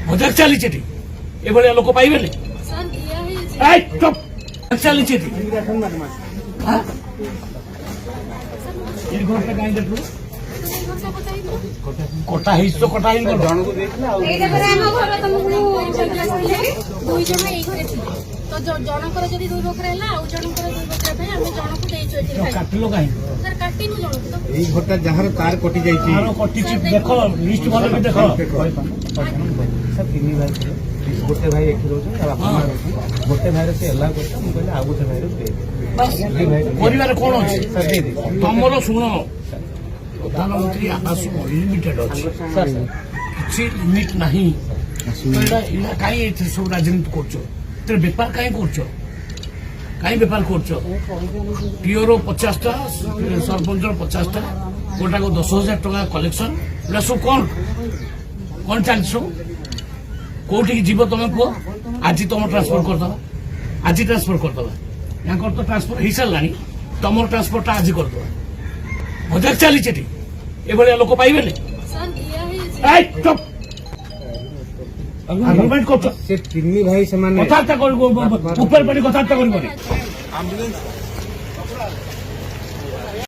ମଜାକ ଚାଲିଛି ଏଠି ଏଭଳିଆ ଲୋକ ପାଇବେନି ଚାଲିଛି ଏଠି ଏ ଘରଟା କାହିଁ ଦେଖୁ କଟା ହେଇଛି ତ କଟା ହେଇନି ଜଣକୁ ଜଣଙ୍କର ଯଦି 2 ବଖରା ହେଲା ଆଉ ଜଣଙ୍କର 2 ବଖରା ପାଇଁ ଆମେ ଜଣକୁ ଦେଇଛୁ ଏଠି କାଟିଲ କାହିଁ ସାର୍ କାଟିନୁ ଜଣକୁ ତ ଏଇ ଘରଟା ଯାହାର ତାର କଟି ଯାଇଛି କଟିଛି ଦେଖ ଲିଷ୍ଟ ଭଲ ବି ଦେଖ ସାର୍ 3 ଭାଇ ଥିଲେ ଗୋଟେ ଭାଇ ଏଠି ରହୁଛନ୍ତି ଆଉ ବାପା ମା ରହୁଛନ୍ତି ଗୋଟେ ଭାଇର ସେ ହେଲା କଥା ମୁଁ କହିଲି ଆଉ ଗୋଟେ ଭାଇର ପରିବାର କଣ ଅଛି ତମର ଶୁଣ ପ୍ରଧାନମନ୍ତ୍ରୀ ଆବାସ ଅନଲିମିଟେଡ୍ ଅଛି କିଛି ଲିମିଟ ନାହିଁ କାହିଁ ଏଥିରେ ସବୁ ରାଜନୀତି କରୁଛ ଏଥିରେ ବେପାର କାହିଁ କରୁଛ କାହିଁ ବେପାର କରୁଛ ପିଓର 50ଟା ସରପଞ୍ଚର 50ଟା ଗୋଟାକୁ 10,000 ଟଙ୍କା କଲେକ୍ସନ ଏଗୁଡ଼ା ସବୁ କଣ ଚାଲିଛି ସବୁ କୋଉଠିକି ଯିବ ତମେ କୁହ ଆଜି ତମ ଟ୍ରାନ୍ସଫର କରିଦବା ଆଜି ଟ୍ରାନ୍ସଫର କରିଦବା ୟାଙ୍କର ତ ଟ୍ରାନ୍ସଫର ହେଇସାରିଲାଣି ତମର ଟ୍ରାନ୍ସଫରଟା ଆଜି କରିଦବା ମଜାକ ଚାଲିଛି ଏଠି ଏଭଳିଆ ଲୋକ ପାଇବେନି ସେ 3 ଭାଇ ସେମାନେ କଥାବାର୍ତ୍ତା ଉପରେ କଥାବାର୍ତ୍ତା କରିବନି